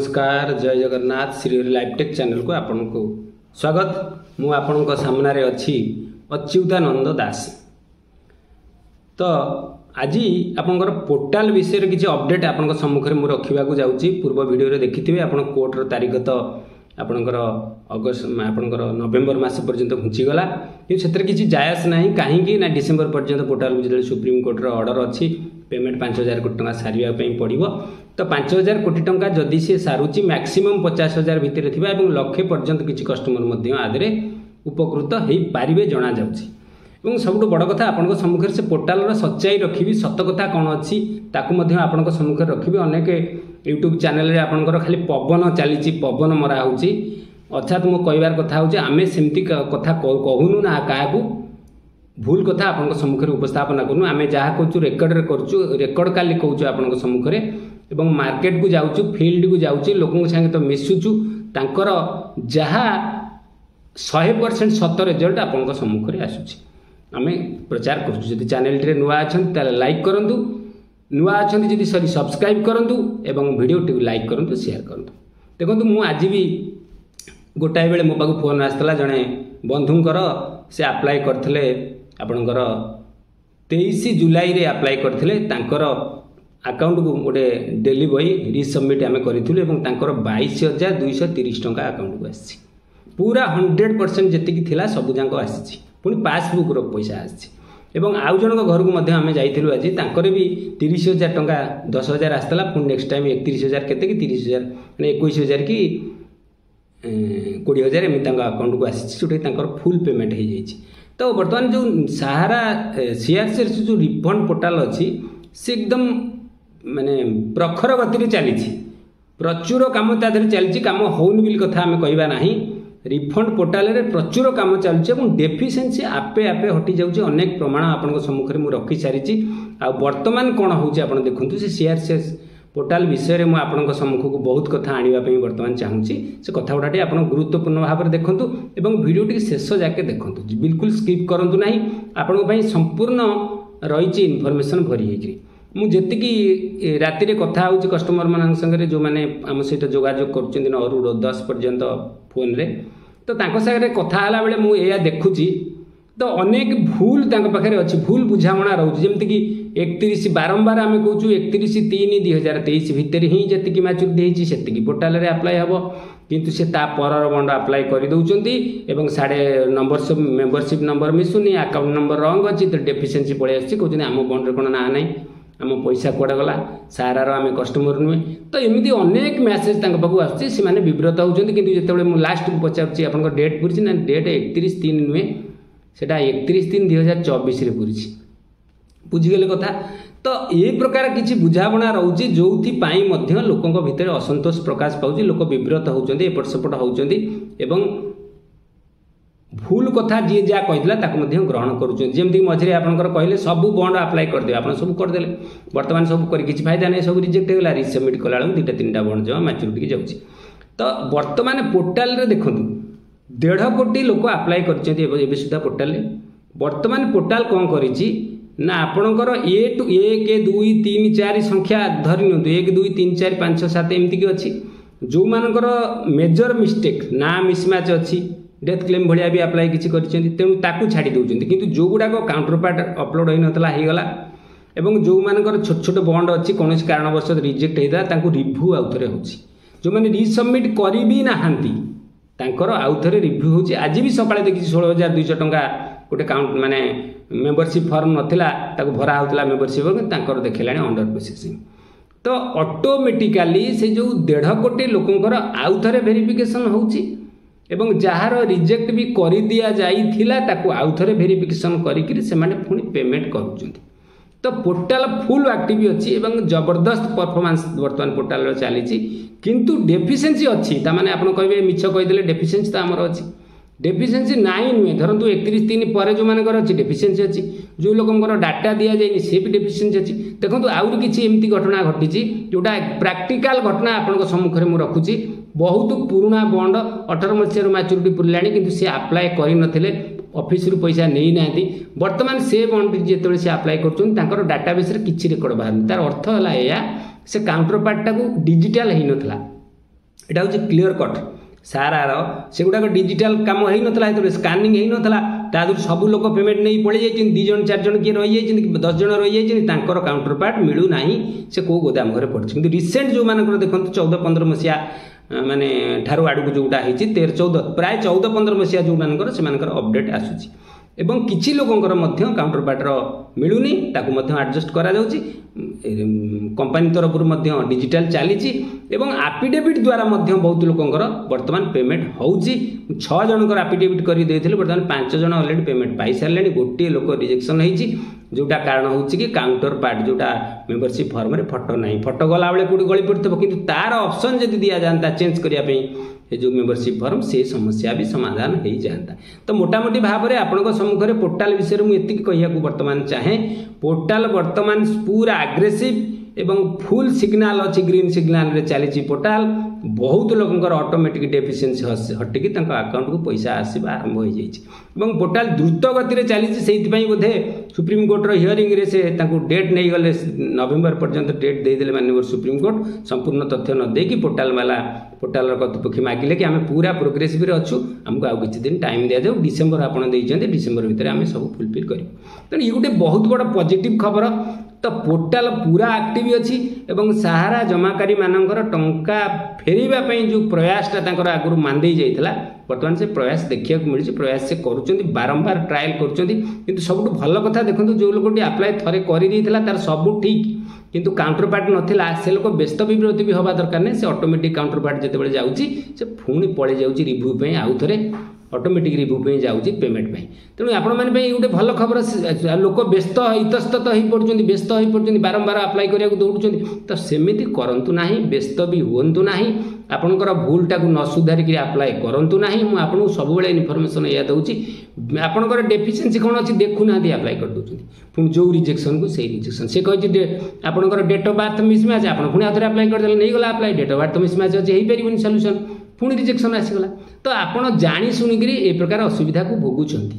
नमस्कार जय जगन्नाथ श्रीहरि लाइवटेक चैनल को आपन को स्वागत। मु आपण सामने अच्छी अच्युतानंद दास। तो आज आपंकर पोर्टाल विषय किसी अपडेट आपण सम्मुखें मुझे रखा जाऊँगी। पूर्व वीडियो देखिथे आप कोर्टर तारीख तो आपणकर अगस्त आपणकर नवेम्बर मास पर्यंत घुंचीगला कि किसी जायस ना कहीं ना डिसेम्बर पर्यंत पोर्टाल जो सुप्रीम कोर्टर ऑर्डर अच्छी पेमेंट 5,000 कोटी टंका सारे पड़ो। तो 5,000 कोटी टंका जदि सी सारुची मैक्सिमम 50,000 भितर थी लक्षे पर्यंत किसी कस्टमर आदि उपकृत हो पारे जना जाऊँगी। सबुठ बड़ कथा आपण सम्मुखें से पोर्टाल सच्चाई रखी सत कथा कौन अच्छी आपण सम्मुखें रखी। अनेक यूट्यूब चैनल आपंकर खाली पवन चली पवन मरा हो अर्थात मो कहबार कथा हूँ आम सेमती कथा कहूनु ना क्या भूल कथा आपण सम्मुखें उपस्थापन करूँ। आम जहाँ कहूँ रेकर्ड काली कहूँ आपण सम्मुखें एवं मार्केट को जाऊँ फील्ड को जाऊँ लोक संगे तो मिसुचु तांकर जहाँ 100% सत रिजल्ट आपण सम्मुखें आसूँ आम प्रचार करुँ। चैनल टी नुआ अच्छा लाइक करूँ नुआ अच्छा जी सॉरी सब्सक्राइब करूँ एवं वीडियो टी लाइक करूँ शेयर करूँ। देखो मुझे आज भी गोटाए बेले मो पाक फोन आसाला जड़े बंधुंकर से अप्लाई करते आपणकर 23 जुलाई रे अप्लाई करते अकाउंट को गोटे डेली बॉय रिसबमिट आम करूँ 22,230 टंका अकाउंट को आसी पूरा 100% जी थिला सब जाक आसी पुणी पासबुक पैसा आसी। आउ जन घर को आम जाइलु आज तांकर भी 30,000 टंका 10,000 आसाला पुणी नेक्स्ट टाइम 31,000 केते कि 30,000 मैंने 21,000 कि 20,000 एम अकाउंट को आसी जो फुल पेमेंट हो जाए। तो बर्तमान जो सहारा सीआरसी जो रिफंड पोर्टाल अच्छी से एकदम माने प्रखर गति चली प्रचुर कम तादेह चली कम होनी बोली कथा आम कहवा ना। रिफंड पोर्टाल रे प्रचुर कम चलुचे डेफिशिएंसी आपे आपे हटि जाउचे अनेक प्रमाण आपण सम्मुखें मुझे रखी सारी। आ वर्तमान कौन होउचे देखु से सीआरसीएस पोर्टाल विषय में मुझे सम्मुख को बहुत कथा आने वर्तमान चाहूँगी से कथा गुड़ाटी आप गुरुत्वपूर्ण भाव में देखूँ और वीडियो टी शेष जाके देखूँ बिल्कुल स्किप करूँ ना आपण संपूर्ण रही इनफॉरमेशन भरी होगी। मुझे राति कथा हूँ कस्टमर मान संगे जो मैंने आम सहित जोगाजोग कर 9 10 पर्यंत फोन रे तो सागर कथा बेले मुझे देखुची तो अनेक भूल पाखे अच्छी भूल बुझाणा रोचे जमीक 31 बारंबार आम कहूँ 31/3/2023 भितर ही जी मैच्योरिटी से पोर्टाल रे अप्लाई हम किंतु से पर बंड अप्लाई कर दौरान साढ़े नंबर मेंबरशिप नंबर मिसुनी अकाउंट नंबर रंग अच्छी तो डेफिशिएंसी पलि आम आम बंड कौन ना ना आम पैसा कूड़ा गला सारार आम कस्टमर नुहे। तो एमती अनेक मैसेज पाक आसुँचे विव्रत होती कि जो लास्ट को पचारूँ आप डेट पूरी ना डेट 31/3 नुहे से 31/3/2024 पूरी बुझीगले कथा। तो ये प्रकार किसी बुझाणा रोचे जो लोकों भितर असंतोष प्रकाश पाँच लोक विव्रत होती एपट सेपट होती भूल कथा जी जहाँ कही ग्रहण करुँच मझे आपंकर कहले सबू बंड अप्लाई करदे आप सब करदे बर्तमान सब कर किसी फायदा नहीं सब रिजेक्ट होगा रिसबमिट कला 2-3टा बंड जमा मैच्योरिटी जाऊँगी। तो बर्तमान पोर्टाल रे देखो 1.5 कोटी लोक अप्लाई कर सुधा पोर्टाल बर्तमान पोर्टाल कौन करी ना आपणकर 1 2 3 4 संख्या धरी नि 1 2 3 4 5 6 7 एमती अच्छी जो मानकर मेजर मिस्टेक ना मिसमैच अच्छी डेथ क्लेम भाया भी अप्लाई किसी तेणु ताकू छाड़ी दौरान किंतु जो गुड़ाक काउंटर पार्ट अपलोड होता होगला एवं जो मानकर छोट छोट बंड अच्छी कौन कारणवश रिजेक्ट होता रिव्यू आउ थे हो जो मैंने रिसबमिट करी भी नहांती आउ थे रिव्यू हो आज भी सकाଳେ देखी 16,200 टंका गोटे काउंट माने मेंबरशिप फॉर्म नथिला भरा होता मेंबरशिप देखला अंडर प्रोसेसिंग। तो ऑटोमेटिकली से जो 1.5 कोटी लोकंकर आउ थे वेरिफिकेशन होची एवं जार रिजेक्ट भी कर दिया जाइथिला ताकू आउ थे वेरिफिकेशन करी से पुणी पेमेंट करुँच। तो पोर्टाल फुल एक्टिव अच्छी जबरदस्त परफॉर्मेंस वर्तमान पोर्टाल चली किंतु डेफिशिएंसी अच्छी ताने आप कहे मिछ कहीदे डेफिशिएंसी तो आमर अच्छी डेफिशिएंसी नाई नुहे धरतु 31/3 पर जो मानकर अच्छी डेफिशिएंसी अच्छी जो लोकंर डाटा दि जाए सी भी डेफिशिएंसी अच्छी। देखो आउरी किसी एमती घटना घटी जोटा प्राक्टिकल घटना आपण सम्मुखें मुझे रखुची बहुत पुराना बंड 18 मसीह मैच्योरिटी पुरला कि सी अप्लाई कर ऑफिस रु पैसा नहीं ना बर्तमान से बंड जो सी अप्लाई कर डाटाबेस किसी रेकर्ड बाहर तार अर्थ है से काउंटर पार्टा को डिजिटाल हो नाला यहाँ हूँ क्लीयर कट सारार से गुड़ाक डिजिटाल कम हो नाला जो स्कानिंग हो नाला तादर सब लोग पेमेंट नहीं पड़े जाइए 2 जन 4 जन किए रही 10 जन रही काउंटर पार्ट मिलूना से कौ गोदाम घरे पड़े कि रिसेंट जो मानक देखो 14-15 मसीहा माने ठारू आड़ू जोटा है 13-14 प्राय 14-15 मसीहा जो मानकर से अपडेट आसूची एवं किछि लोकंकर मध्य काउंटर पार्टर मिलूनी ताकू मध्य एडजस्ट करा जाउची कंपनी तरफ डिजिटल चली एवं एफिडेविट द्वारा मध्य बहुत लोकंकर वर्तमान पेमेंट होउची 6 जनकर एफिडेविट करी देथिले वर्तमान 5 जन ऑलरेडी पेमेंट पाई सारलेनी गोटे लोक रिजेक्शन होईची जोटा कारण होउची कि काउंटर पार्ट जोटा मेंबरशिप फॉर्म रे फोटो नाही फोटो गला बेले कोडी गली पड़तबो किंतु तार ऑप्शन जदि दिया जानता चेंज करिया पे ये जो मेंबरशिप फॉर्म से समस्या भी समाधान हो जाता। तो मोटामोटी भाव में आपण सम्मुख में पोर्टाल विषय मुझे कहिया वर्तमान चाहे पोर्टाल वर्तमान पूरा आग्रेसिव एवं फुल सिग्नाल अच्छी ग्रीन सिग्नाल रे चली पोर्टाल बहुत लोकंर ऑटोमेटिक डेफिशिएंसी हटिकी अकाउंट को पैसा आसवा आरंभ हो जाए पोर्टाल द्रुत गति चली से बोधे सुप्रीम कोर्टर हियरिंग रे से डेट नहीं गले नवेम्बर पर्यंत डेट देदेले माननीय सुप्रीम कोर्ट संपूर्ण तथ्य न देकी पोर्टाल वाला पोर्टाल कर्तृपक्ष मागिले कि आम पूरा प्रोग्रेसिव अच्छु आमको आउ किछि दिन टाइम दिया जाऊ डिसेम्बर आपन देइछन्ते डिसेम्बर भितर आम सब फुलफिल करूँ तेणु ये गोटे बहुत बड़ पॉजिटिव खबर। तो पोर्टाल पूरा एक्टिव अच्छी एवं सहारा जमाकारी मानकर टंका फेरिबा पई जो प्रयासटा तांकर आगुरु मांदेई जाइतला वर्तमान से प्रयास देखिया मिली प्रयास से करुचंदी बारंबार ट्रायल करुचंदी किंतु सबुठ भल कथा देखंतु जो लोकटी अप्लाई थरे करि देइतला तार सब ठीक किंतु काउंटर पार्ट नथिला से लोक व्यस्त विब्रत भी हवा दरकार नै से ऑटोमेटिक काउंटर पार्ट जेतेबेले जाउची से पुणी पळे जाउची रिव्यू पई आउ थरे ऑटोमेटिक रिव्यू पे जाऊँगी पेमेंट पे तेणु आपण मैंने गोटे भल खबर लोक व्यस्त इतस्तत हो पड़ुं व्यस्त हो पड़ुं बारंबार अप्लाई करा दौड़ुं तो सेमती करूँ ना व्यस्त भी हूँ ना आपणकर भूलटा न सुधारिक अप्लाई करूँ ना मुझे सब इनफर्मेशन या दूसरी आपणकर डेफिशिएंसी कौन अच्छी देखुना अप्लाई कर दूसरी पुणी जो रिजेक्शन को सही रिजेक्शन से कही आपणकर डेट ऑफ बर्थ मिसमैच आप पुणी आउ थे अप्लाई करदे नहीं गला apply date of birth mismatch अच्छे हो पार सल्यूशन पुणी रिजेक्शन आसीगला तो आपण जानी शुणिक ए प्रकार असुविधा को भोगुंट।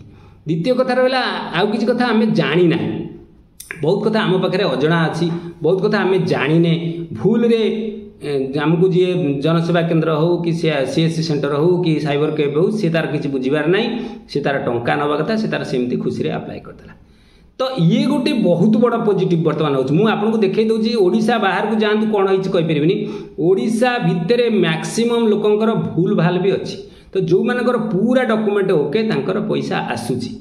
द्वितीय कथा रहा आउ कि कथा आम जानी ना बहुत कथा आम पाखे अजଣା अच्छी बहुत कथा आम जाने भूल रे आमको जी जनसेवा केन्द्र हो कि सीएससी सेंटर हो कि साइबर कैफ हो सी तार किसी बुझार ना सी तार टंका नवा कथा से तार सेमती खुशी अप्लाई करदेला। तो ये गोटे बहुत बड़ा पॉजिटिव वर्तमान हो आपको देखई दूसरी ओडिशा बाहर को जातु कौन होपरि ओडिशा भितर मैक्सिमम लोकंकर भूल भाल भी अच्छी तो जो मानकर पूरा डॉक्यूमेंट ओके तांकर पैसा आसूची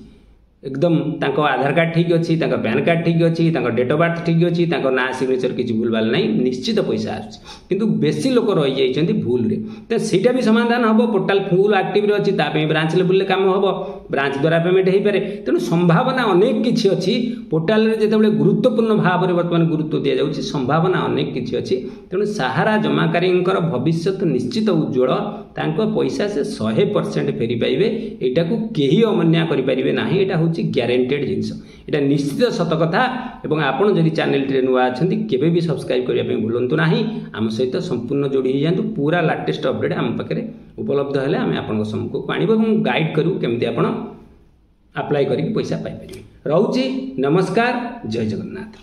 एकदम तांको आधार कार्ड ठीक अच्छी पैन कार्ड ठीक अच्छी डेट ऑफ बर्थ ठीक अच्छी ना सिग्नेचर किसी भूल भाल नहीं निश्चित पैसा आसूँ किंतु बेसी लोक रही जाइए भूल रे तो सीटा भी समाधान हम पोर्टाल फुल एक्टिव अच्छी ब्रांच लेवल काम हम ब्रांच द्वारा पेमेंट हो पारे तेणु संभावना अनेक किसी अच्छी पोर्टाल जिते गुरुत्वपूर्ण भाव में बर्तमान गुरुत्व दि जाऊँगी संभावना अनेक किसी अच्छी तेणु सहारा जमाकारी भविष्य निश्चित उज्ज्वल तांको पैसा से 100% फेरी पाइबे एटा को केही अमान्य करि परिबे नाही एटा होची ग्यारंटेड जिंस एटा निश्चित सत कथा एवं आपण जदि चैनल रे नुआ अछंती केबे भी सब्सक्राइब करिया पे भूलंतु नाही आम सहित संपूर्ण जोड़ी जांतु पूरा लेटेस्ट अपडेट आम पाखरे उपलब्ध हेले आम आपण सम्मुख को आनिबो एवं गाइड करू केमति आपण अप्लाई करी पैसा पाइ परिबे। रहउची नमस्कार जय जगन्नाथ।